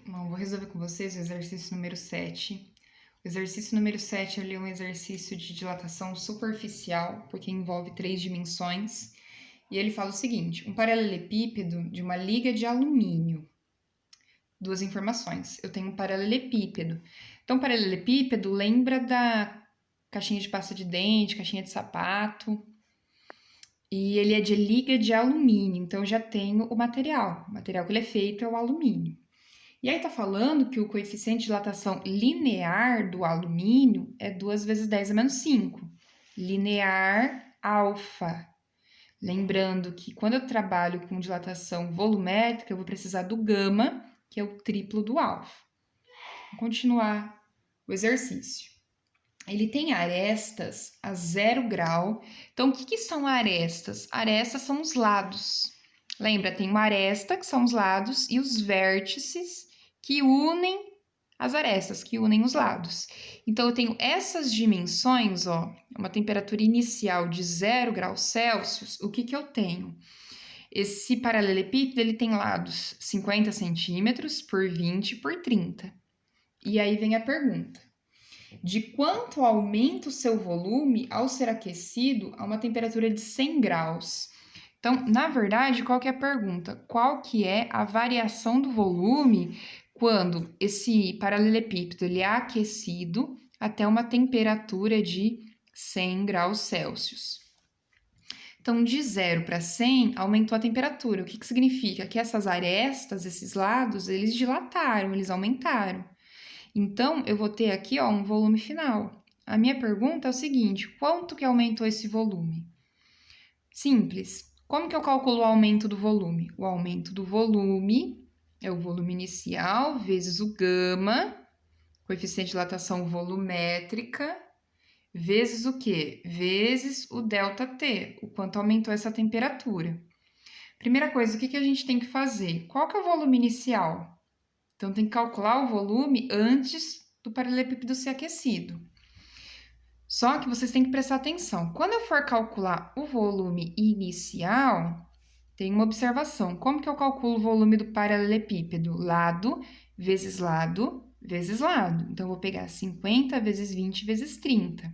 Bom, vou resolver com vocês o exercício número 7. O exercício número 7 é um exercício de dilatação superficial, porque envolve 3 dimensões. E ele fala o seguinte: um paralelepípedo de uma liga de alumínio. Duas informações. Eu tenho um paralelepípedo. Então, paralelepípedo lembra da caixinha de pasta de dente, caixinha de sapato. E ele é de liga de alumínio, então eu já tenho o material. O material que ele é feito é o alumínio. E aí tá falando que o coeficiente de dilatação linear do alumínio é 2 vezes 10 a menos 5. Linear alfa. Lembrando que quando eu trabalho com dilatação volumétrica, eu vou precisar do gama, que é o triplo do alfa. Vou continuar o exercício. Ele tem arestas a 0 grau. Então, o que são arestas? Arestas são os lados. Lembra, tem uma aresta, que são os lados, e os vértices, que unem as arestas, que unem os lados. Então, eu tenho essas dimensões, ó, uma temperatura inicial de 0 graus Celsius. O que eu tenho? Esse paralelepípedo, ele tem lados 50 centímetros por 20 por 30. E aí vem a pergunta: de quanto aumenta o seu volume ao ser aquecido a uma temperatura de 100 graus? Então, na verdade, qual que é a pergunta? Qual que é a variação do volume quando esse paralelepípedo ele é aquecido até uma temperatura de 100 graus Celsius? Então, de 0 para 100, aumentou a temperatura. O que significa? Que essas arestas, esses lados, eles dilataram, eles aumentaram. Então, eu vou ter aqui, ó, um volume final. A minha pergunta é o seguinte: quanto que aumentou esse volume? Simples. Como que eu calculo o aumento do volume? O aumento do volume é o volume inicial vezes o gama, coeficiente de dilatação volumétrica, vezes o quê? Vezes o ΔT, o quanto aumentou essa temperatura. Primeira coisa, o que a gente tem que fazer? Qual que é o volume inicial? Então, tem que calcular o volume antes do paralelepípedo ser aquecido. Só que vocês têm que prestar atenção. Quando eu for calcular o volume inicial, tem uma observação. Como que eu calculo o volume do paralelepípedo? Lado vezes lado vezes lado. Então, eu vou pegar 50 vezes 20 vezes 30.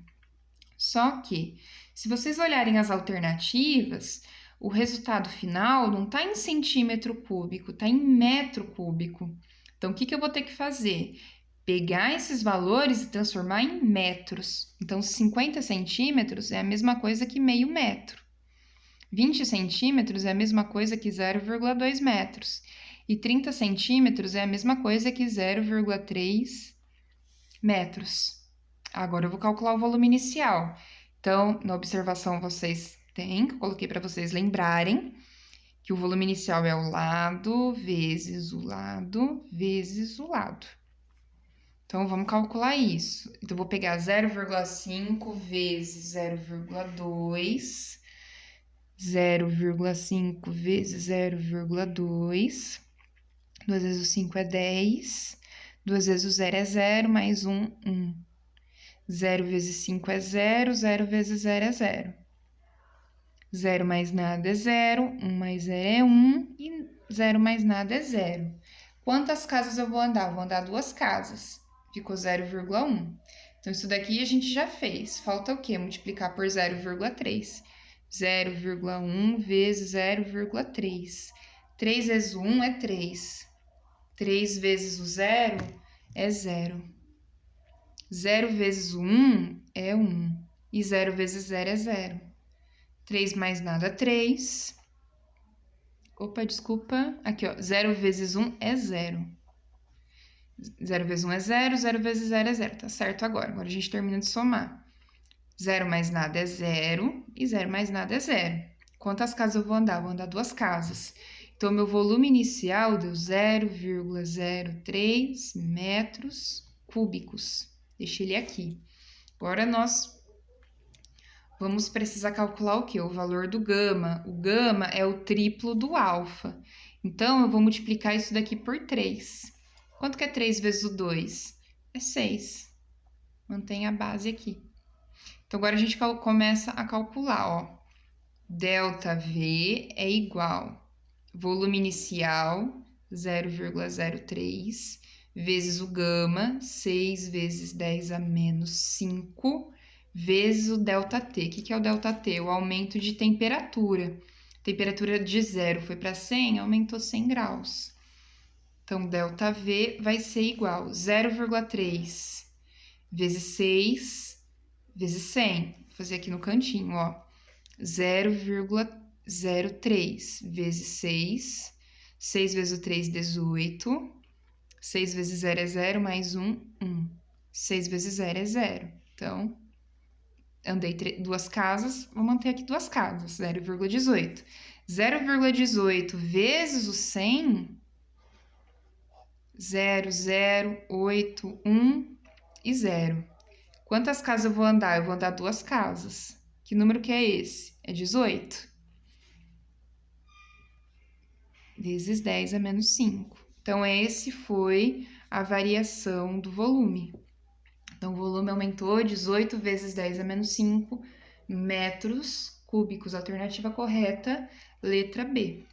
Só que, se vocês olharem as alternativas, o resultado final não está em centímetro cúbico, está em metro cúbico. Então, o que eu vou ter que fazer? Pegar esses valores e transformar em metros. Então, 50 centímetros é a mesma coisa que meio metro. 20 centímetros é a mesma coisa que 0,2 metros. E 30 centímetros é a mesma coisa que 0,3 metros. Agora, eu vou calcular o volume inicial. Então, na observação vocês têm, que eu coloquei para vocês lembrarem, que o volume inicial é o lado vezes o lado vezes o lado. Então, vamos calcular isso. Então, eu vou pegar 0,5 vezes 0,2, 0,5 vezes 0,2, 2 vezes o 5 é 10, 2 vezes o 0 é 0, mais 1, 1. 0 vezes 5 é 0, 0 vezes 0 é 0. 0 mais nada é 0, 1 mais 0 é 1 e 0 mais nada é 0. Quantas casas eu vou andar? Vou andar 2 casas. Ficou 0,1. Então, isso daqui a gente já fez. Falta o quê? Multiplicar por 0,3. 0,1 vezes 0,3. 3 vezes o 1 é 3. 3 vezes o 0 é 0. 0 vezes o 1 é 1. E 0 vezes 0 é 0. 3 mais nada, 3. Opa, desculpa. Aqui, ó. 0 vezes 1 é 0. 0 vezes 1 é 0, 0 vezes 0 é 0. Tá certo agora. Agora a gente termina de somar. 0 mais nada é 0 e 0 mais nada é 0. Quantas casas eu vou andar? Vou andar 2 casas. Então, meu volume inicial deu 0,03 metros cúbicos. Deixei ele aqui. Agora, nós vamos precisar calcular o quê? O valor do gama. O gama é o triplo do alfa. Então, eu vou multiplicar isso daqui por 3. Quanto que é 3 vezes o 2? É 6. Mantém a base aqui. Então, agora a gente começa a calcular, ó. ΔV é igual volume inicial 0,03, vezes o gama, 6 vezes 10 a menos 5, vezes o ΔT. O que é o ΔT? O aumento de temperatura. Temperatura de 0 foi para 100, aumentou 100 graus. Então, ΔV vai ser igual a 0,3 vezes 6 vezes 100. Vou fazer aqui no cantinho, ó. 0,03 vezes 6. 6 vezes o 3, 18. 6 vezes 0 é 0, mais 1, 1. 6 vezes 0 é 0. Então, andei duas casas, vou manter aqui duas casas, 0,18. 0,18 vezes o 100, 0, 0, 8, 1 e 0. Quantas casas eu vou andar? Eu vou andar duas casas. Que número que é esse? É 18. Vezes 10 a menos 5. Então, esse foi a variação do volume. Então, o volume aumentou 18 vezes 10 a menos 5 metros cúbicos. Alternativa correta, letra B.